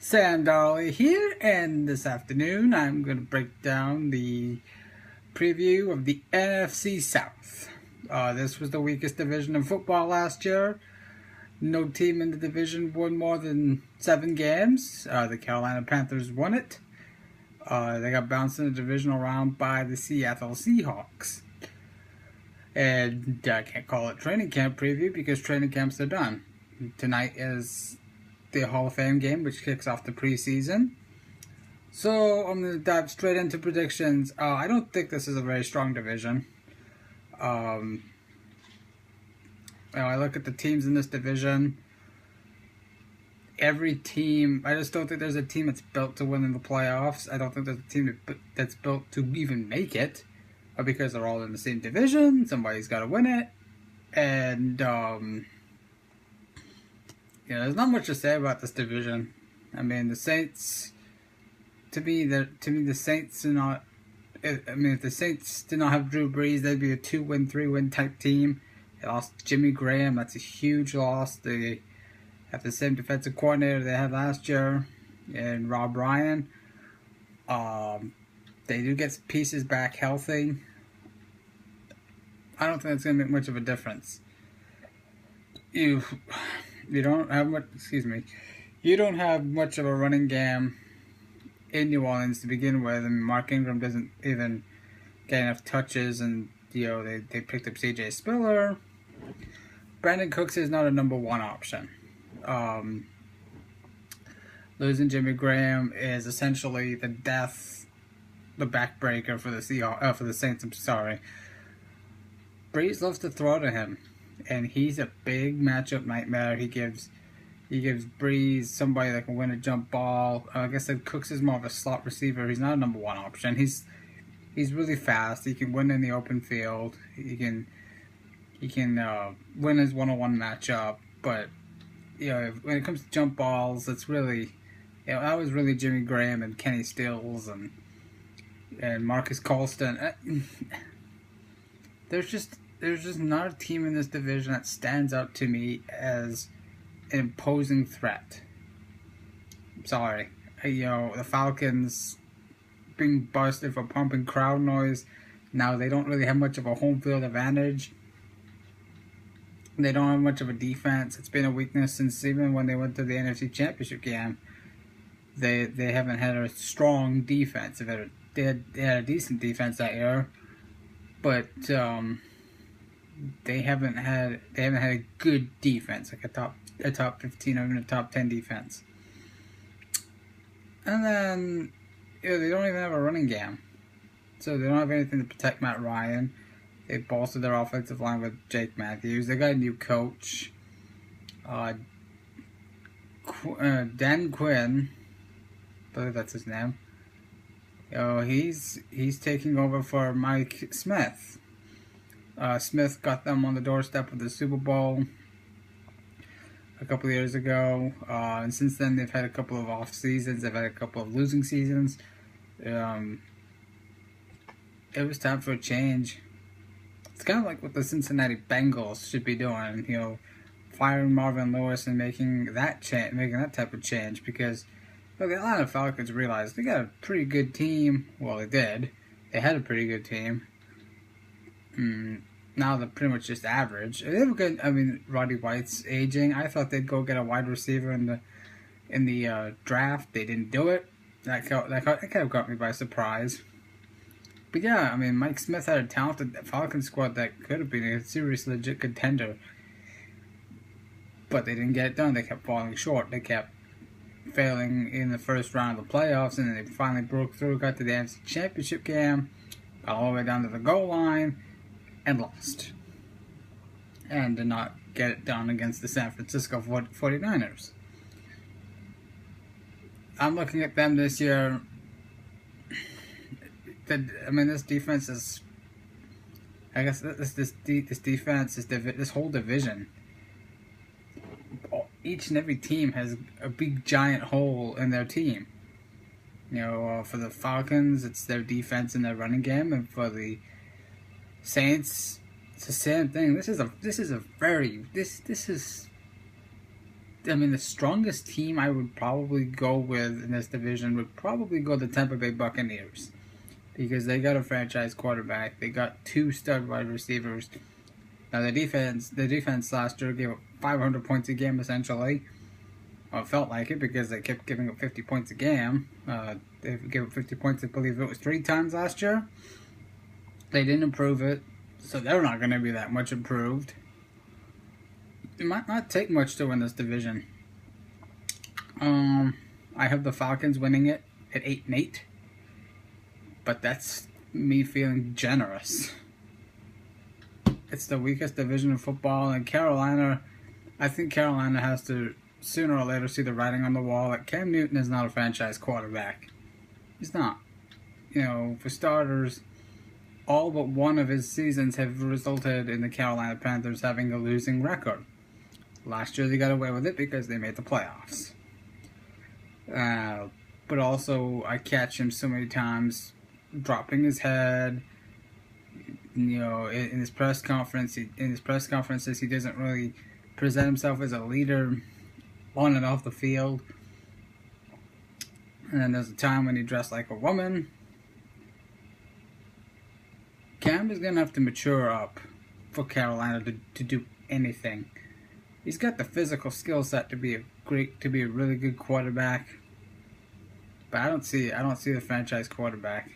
Sam Darley here, and this afternoon I'm going to break down the preview of the NFC South. This was the weakest division in football last year. No team in the division won more than 7 games. The Carolina Panthers won it. They got bounced in the divisional round by the Seattle Seahawks. And I can't call it training camp preview because training camps are done. Tonight is the Hall of Fame game, which kicks off the preseason. So I'm going to dive straight into predictions. I don't think this is a very strong division. I look at the teams in this division. Every team, I just don't think there's a team that's built to win in the playoffs. I don't think there's a team that's built to even make it. Because they're all in the same division, somebody's got to win it. And, there's not much to say about this division. I mean, the Saints, to me, the Saints are not, if the Saints did not have Drew Brees, they'd be a 2-win, 3-win type team. They lost Jimmy Graham, that's a huge loss. They have the same defensive coordinator they had last year, and Rob Ryan. They do get pieces back healthy. I don't think it's going to make much of a difference. You don't have much. You don't have much of a running game in New Orleans to begin with. I mean, Mark Ingram doesn't even get enough touches, and they picked up C.J. Spiller. Brandon Cooks is not a number one option. Losing Jimmy Graham is essentially the backbreaker for the Saints. I'm sorry. Brees loves to throw to him, and he's a big matchup nightmare. He gives Brees somebody that can win a jump ball. Like I said, Cooks is more of a slot receiver. He's not a number one option. He's really fast. He can win in the open field. He can win his one-on-one matchup. But when it comes to jump balls, it's really that was really Jimmy Graham and Kenny Stills and Marcus Colston. There's just not a team in this division that stands out to me as an imposing threat. I'm sorry. The Falcons being busted for pumping crowd noise. Now they don't really have much of a home field advantage. They don't have much of a defense. It's been a weakness since even when they went to the NFC Championship game. They haven't had a strong defense. They had a decent defense that year, but they haven't had a good defense, like a top 15 or even a top 10 defense. And then they don't even have a running game, so they don't have anything to protect Matt Ryan. They bolstered their offensive line with Jake Matthews. They got a new coach, Dan Quinn. I believe that's his name. He's taking over for Mike Smith. Smith got them on the doorstep of the Super Bowl a couple of years ago, and since then they've had a couple of off seasons. They've had a couple of losing seasons. It was time for a change. It's kind of like what the Cincinnati Bengals should be doing. Firing Marvin Lewis and making that type of change because. But the Atlanta Falcons realized they got a pretty good team. Well, they did. They had a pretty good team. Now they're pretty much just average. They have a good. Roddy White's aging. I thought they'd go get a wide receiver in the draft. They didn't do it. That kind of got me by surprise. But yeah, Mike Smith had a talented Falcons squad that could have been a serious, legit contender. But they didn't get it done. They kept falling short. They kept failing in the first round of the playoffs, and then they finally broke through, got to the NFC Championship game, got all the way down to the goal line, and lost. And did not get it done against the San Francisco 49ers. I'm looking at them this year. This defense is... I guess this defense, this whole division... Each and every team has a big giant hole in their team. For the Falcons, it's their defense and their running game, and for the Saints, it's the same thing. This is the strongest team I would probably go with in this division would probably go the Tampa Bay Buccaneers, because they got a franchise quarterback. They got 2 stud wide receivers. Now the defense last year gave up 500 points a game essentially. Well, it felt like it because they kept giving up 50 points a game. They gave up 50 points, I believe it was 3 times last year. They didn't improve it, so they're not going to be that much improved. It might not take much to win this division. I have the Falcons winning it at 8-8, but that's me feeling generous. It's the weakest division of football, and Carolina, I think Carolina has to sooner or later see the writing on the wall that Cam Newton is not a franchise quarterback. He's not. For starters, all but one of his seasons have resulted in the Carolina Panthers having a losing record. Last year they got away with it because they made the playoffs. But also, I catch him so many times dropping his head. In his press conferences, he doesn't really present himself as a leader on and off the field. And then there's a time when he dressed like a woman. Cam is gonna have to mature up for Carolina to do anything. He's got the physical skill set to be a really good quarterback, but I don't see the franchise quarterback.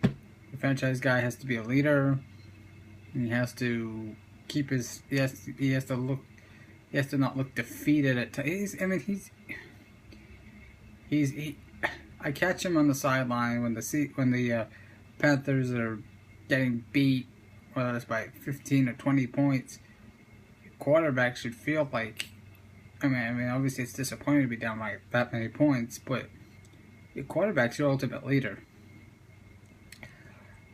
The franchise guy has to be a leader, and he has to keep his. He has to not look defeated at times. I catch him on the sideline when the Panthers are getting beat, whether it's by 15 or 20 points. Quarterback should feel like, obviously it's disappointing to be down by that many points, but your quarterback's your ultimate leader.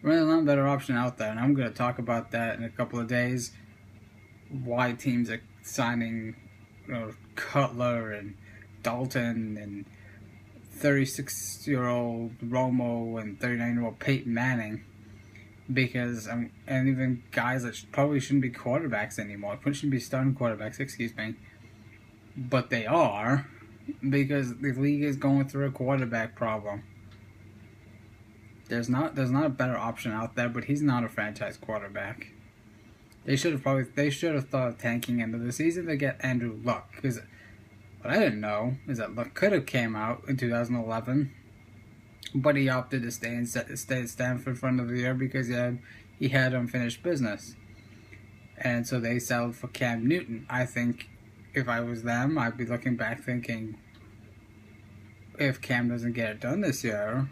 There's a lot better option out there, and I'm going to talk about that in a couple of days. Why teams are signing, Cutler and Dalton and 36-year-old Romo and 39-year-old Peyton Manning. Because, and even guys that probably shouldn't be quarterbacks anymore. Shouldn't be starting quarterbacks, but they are, because the league is going through a quarterback problem. There's not a better option out there, but he's not a franchise quarterback. They should have thought of tanking into the season to get Andrew Luck. Because what I didn't know is that Luck could have came out in 2011. But he opted to stay at Stanford for another year because he had unfinished business. And so they settled for Cam Newton. I think if I was them, I'd be looking back thinking, if Cam doesn't get it done this year,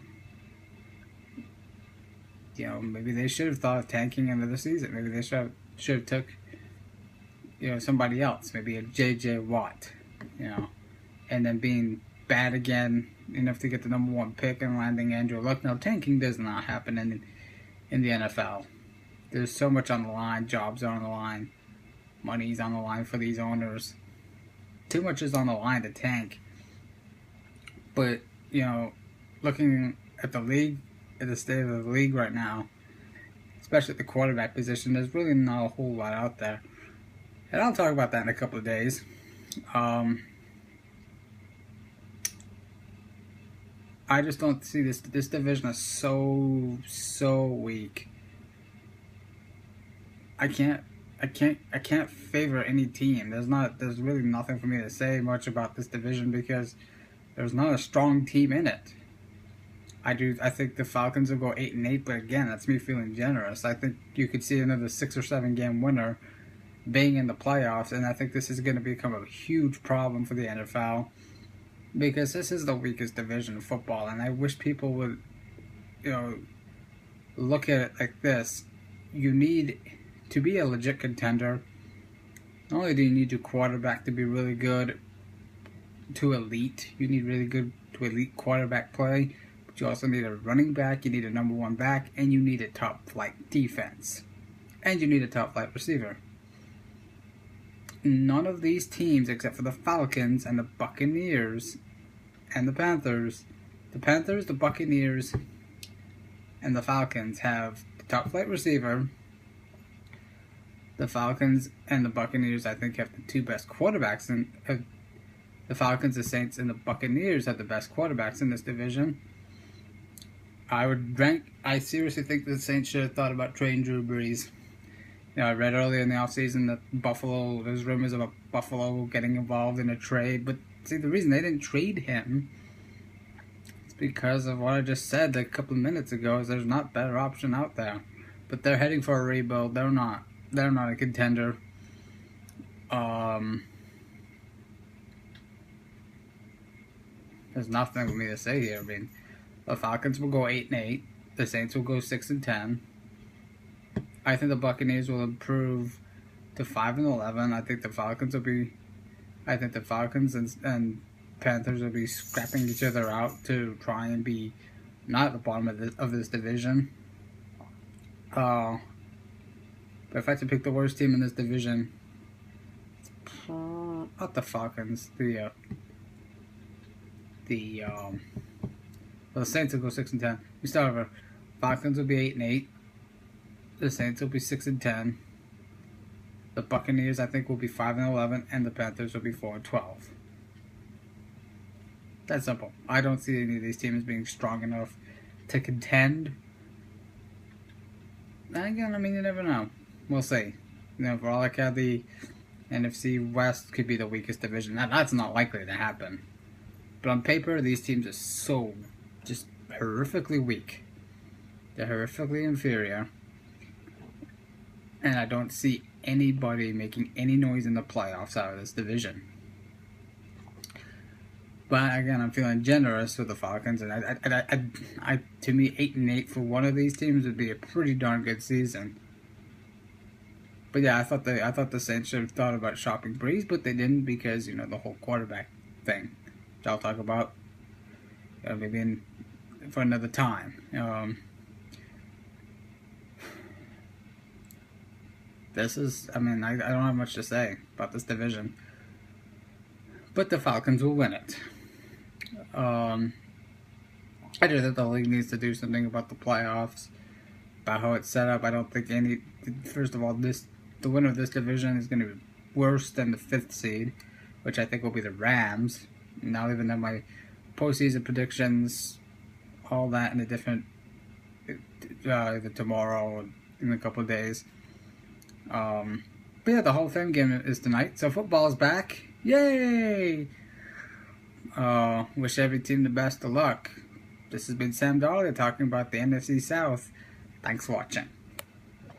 maybe they should have thought of tanking into the season. Maybe they should have took, somebody else, maybe a J.J. Watt, and then being bad again enough to get the number 1 pick and landing Andrew Luck. Now, tanking does not happen in the NFL. There's so much on the line. Jobs are on the line. Money's on the line for these owners. Too much is on the line to tank. But, looking at the league, at the state of the league right now, especially at the quarterback position, there's really not a whole lot out there. And I'll talk about that in a couple of days. I just don't see this division is so weak. I can't favor any team. There's really nothing for me to say much about this division because there's not a strong team in it. I think the Falcons will go 8-8, but again, that's me feeling generous. I think you could see another 6 or 7 game winner being in the playoffs, and I think this is going to become a huge problem for the NFL because this is the weakest division of football, and I wish people would, look at it like this. You need to be a legit contender. Not only do you need your quarterback to be really good to elite, you need really good to elite quarterback play, but you also need a running back, you need a number 1 back, and you need a top flight defense. And you need a top flight receiver. None of these teams, except for the Falcons and the Buccaneers and the Panthers, the Buccaneers, and the Falcons have the top flight receiver, The Falcons and the Buccaneers, I think, have the two best quarterbacks. The Falcons, the Saints, and the Buccaneers have the best quarterbacks in this division. I seriously think the Saints should have thought about trading Drew Brees. I read earlier in the offseason that there's rumors about Buffalo getting involved in a trade. But see, the reason they didn't trade him is because of what I just said a couple of minutes ago, is there's not a better option out there. But they're heading for a rebuild. They're not a contender. There's nothing for me to say here. I mean, the Falcons will go 8-8. The Saints will go 6-10. I think the Buccaneers will improve to 5-11. I think the Falcons and Panthers will be scrapping each other out to try and be not at the bottom of this division. But if I had to pick the worst team in this division, not the Falcons. The Saints will go 6-10. We start over. Falcons will be 8-8. The Saints will be 6-10. The Buccaneers, I think, will be 5-11, and the Panthers will be 4-12. That's simple. I don't see any of these teams being strong enough to contend. And again, I mean, you never know. We'll see. For all I care, the NFC West could be the weakest division. That's not likely to happen. But on paper, these teams are so just horrifically weak. They're horrifically inferior. And I don't see anybody making any noise in the playoffs out of this division. But again, I'm feeling generous with the Falcons, and I to me, 8-8 for one of these teams would be a pretty darn good season. But yeah, I thought the Saints should have thought about shopping Brees, but they didn't because the whole quarterback thing, which I'll talk about maybe for another time. I don't have much to say about this division. But the Falcons will win it. I do think the league needs to do something about the playoffs, about how it's set up. I don't think first of all, the winner of this division is going to be worse than the 5th seed, which I think will be the Rams. And I'll even have my postseason predictions, all that in a different, either tomorrow or in a couple of days. But yeah, the Hall of Fame game is tonight, so football is back. Yay! Wish every team the best of luck. This has been Sam Dolly talking about the NFC South. Thanks for watching.